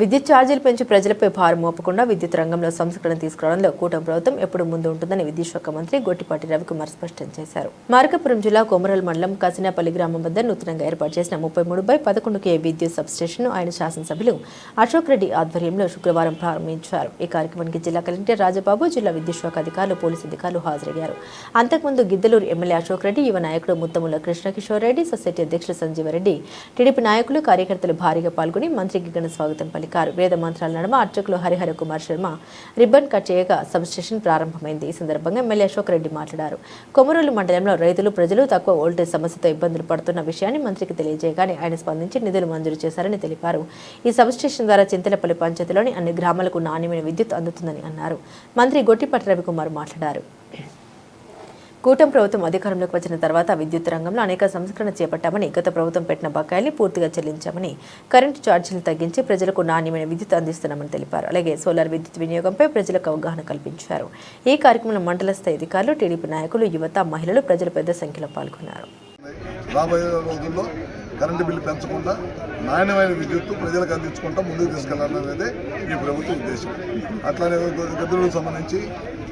విద్యుత్ ఛార్జీలు పెంచి ప్రజలపై భారం మోపకుండా విద్యుత్ రంగంలో సంస్కరణ తీసుకురావడంలో కూటమి ప్రభుత్వం ఎప్పుడు ముందు ఉంటుందని విద్యుత్ శాఖ మంత్రి గొట్టిపాటి రవికుమార్ స్పష్టం చేశారు. మార్కాపురం జిల్లా కొమరల్ మండలం కసినాపల్లి గ్రామం వద్ద నూతనంగా ఏర్పాటు చేసిన 33/11 kV విద్యుత్ సబ్స్టేషన్ను ఆయన శాసనసభ్యులు అశోక్ రెడ్డి ఆధ్వర్యంలో శుక్రవారం ప్రారంభించారు. ఈ కార్యక్రమానికి జిల్లా కలెక్టర్ రాజబాబు, జిల్లా విద్యుత్ శాఖ అధికారులు, పోలీసు అధికారులు హాజరయ్యారు. అంతకుముందు గిద్దలూరు ఎమ్మెల్యే అశోక్ రెడ్డి, యువ నాయకుడు ముత్తముల కృష్ణకిషోర్ రెడ్డి, సొసైటీ అధ్యక్షులు సంజీవరెడ్డి, టీడీపీ నాయకులు, కార్యకర్తలు భారీగా పాల్గొని మంత్రికి ఘన స్వాగతం పలికారు. వేద మంత్రాల నడుమ అర్చకులు హరిహర కుమార్ శర్మ రిబ్బన్ కట్ చేయగా సబ్స్టేషన్ ప్రారంభమైంది. ఈ సందర్భంగా ఎమ్మెల్యే అశోక్ రెడ్డి మాట్లాడారు. కొమరూలు మండలంలో రైతులు, ప్రజలు తక్కువ వోల్టేజ్ సమస్యతో ఇబ్బందులు పడుతున్న విషయాన్ని మంత్రికి తెలియజేయగానే ఆయన స్పందించి నిధులు మంజూరు చేశారని తెలిపారు. ఈ సబ్స్టేషన్ ద్వారా చింతలపల్లి పంచాయతీలోని అన్ని గ్రామాలకు నాణ్యమైన విద్యుత్ అందుతుందని అన్నారు. మంత్రి గొట్టిపాటి రవికుమార్ మాట్లాడారు. కూటమి ప్రభుత్వం అధికారంలోకి వచ్చిన తర్వాత విద్యుత్ రంగంలో అనేక సంస్కరణ చేపట్టామని, గత ప్రభుత్వం పెట్టిన బకాయిల్ని పూర్తిగా చెల్లించామని, కరెంటు ఛార్జీలు తగ్గించి ప్రజలకు నాణ్యమైన విద్యుత్ అందిస్తున్నామని తెలిపారు. అలాగే సోలార్ విద్యుత్ వినియోగంపై ప్రజలకు అవగాహన కల్పించారు. ఈ కార్యక్రమంలో మండల స్థాయి అధికారులు, టీడీపీ నాయకులు, యువత, మహిళలు, ప్రజలు పెద్ద సంఖ్యలో పాల్గొన్నారు. రాబోయే రోజుల్లో కరెంటు బిల్లు పెంచకుండా నాణ్యమైన విద్యుత్తు ప్రజలకు అందించుకుంటా ముందుకు తీసుకెళ్లాలనేదే ఈ ప్రభుత్వ ఉద్దేశం. అట్లానే గదులకు సంబంధించి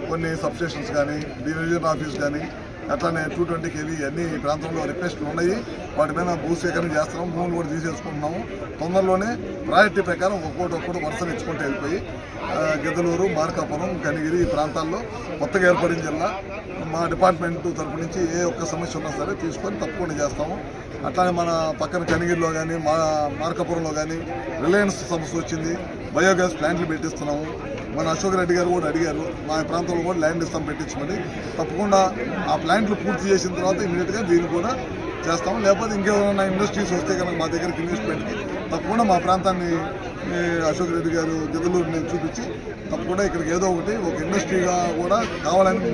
కొన్ని సబ్స్టేషన్స్ కానీ, డివిజన్ ఆఫీస్ కానీ, అట్లానే 220 kV అన్ని ప్రాంతంలో రిక్వెస్ట్లు ఉన్నాయి. వాటి మీద భూసేకరణ చేస్తున్నాం, భూములు కూడా తీసేసుకుంటున్నాము. తొందరలోనే ప్రాజెక్టు ప్రకారం ఒక్కొక్కటి వరుసలు ఇచ్చుకుంటూ వెళ్ళిపోయి గిద్దలూరు, మార్కాపురం, కనిగిరి ఈ ప్రాంతాల్లో కొత్తగా ఏర్పడిన జిల్లా మా డిపార్ట్మెంట్ తరపు నుంచి ఏ ఒక్క సమస్య ఉన్నా సరే తీసుకొని తప్పకుండా చేస్తాము. అట్లానే మన పక్కన కనిగిరిలో కానీ, మార్కాపురంలో కానీ రిలయన్స్ సమస్య వచ్చింది. బయోగ్యాస్ ప్లాంట్లు పెట్టిస్తున్నాము. మన అశోక్ రెడ్డి గారు కూడా అడిగారు, మా ప్రాంతంలో కూడా ల్యాండ్ ఇస్తాం పెట్టించమని. తప్పకుండా ఆ ప్లాంట్లు పూర్తి చేసిన తర్వాత ఇమీడియట్గా దీన్ని కూడా చేస్తాము. లేకపోతే ఇంకేమైనా ఇండస్ట్రీస్ వస్తే కనుక మా దగ్గరికి ఇన్వెస్ట్మెంట్కి తప్పకుండా మా ప్రాంతాన్ని అశోక్ రెడ్డి గారు గిద్దలూరుని చూపించి తప్పకుండా ఇక్కడికి ఏదో ఒక ఇండస్ట్రీగా కూడా కావాలని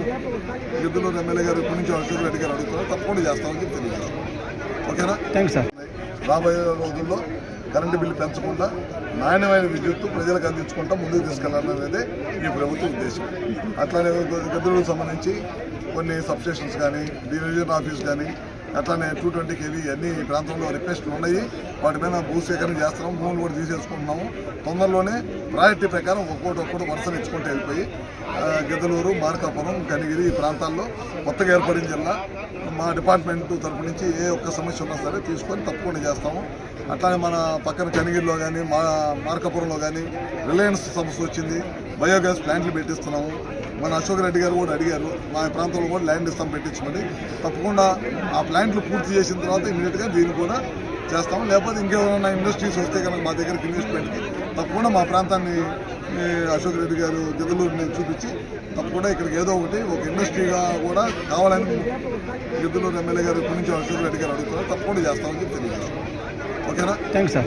గిద్దలూరు ఎమ్మెల్యే గారు ఇప్పటి నుంచి అశోక్ రెడ్డి గారు అడుగుతున్నారు. తప్పకుండా చేస్తామని చెప్పి తెలియజేస్తాం. ఓకేనా? Thanks sir. రాబోయే రోజుల్లో కరెంటు బిల్లు పెంచకుండా నాణ్యమైన విద్యుత్తు ప్రజలకు అందించుకుంటా ముందుకు తీసుకెళ్లాలనేదే ఈ ప్రభుత్వ ఉద్దేశం. అట్లానే గదులకు సంబంధించి కొన్ని సబ్స్టేషన్స్ కానీ, డివిజన్ ఆఫీస్ కానీ, అట్లానే 220 kV అన్ని ప్రాంతంలో రిక్వెస్ట్లు ఉన్నాయి. వాటి మీద భూసేకరణ చేస్తున్నాం, భూములు కూడా తీసేసుకుంటున్నాము. తొందరలోనే ప్రాజెక్టు ప్రకారం ఒక్కొక్కటి వరుసలు ఇచ్చుకుంటూ వెళ్ళిపోయి గిద్దలూరు, మార్కాపురం, కనిగిరి ఈ ప్రాంతాల్లో కొత్తగా ఏర్పడిన జిల్లా మా డిపార్ట్మెంట్ తరపు నుంచి ఏ ఒక్క సమస్య ఉన్నా సరే తీసుకొని తప్పకుండా చేస్తాము. అట్లానే మన పక్కన కనిగిరిలో కానీ, మార్కాపురంలో కానీ రిలయన్స్ సమస్య వచ్చింది. బయోగ్యాస్ ప్లాంట్లు పెట్టిస్తున్నాము. మన అశోక్ రెడ్డి గారు కూడా అడిగారు, మా ప్రాంతంలో కూడా ల్యాండ్ ఇస్తాం పెట్టించమని. తప్పకుండా ఆ ప్లాంట్లు పూర్తి చేసిన తర్వాత ఇమీడియట్గా దీన్ని కూడా చేస్తాము. లేకపోతే ఇంకేమైనా ఇండస్ట్రీస్ వస్తే కనుక మా దగ్గరికి ఇన్వెస్ట్మెంట్కి తప్పకుండా మా ప్రాంతాన్ని అశోక్ రెడ్డి గారు గిద్దలూరుని చూపించి తప్పకుండా ఇక్కడికి ఏదో ఒక ఇండస్ట్రీగా కూడా కావాలని గిద్దలూరు ఎమ్మెల్యే గారు ఇప్పటి నుంచి అశోక్ రెడ్డి గారు అడుగుతున్నారు. తప్పకుండా చేస్తామని చెప్పి తెలియజేస్తాం. ఓకేనా? Thanks sir.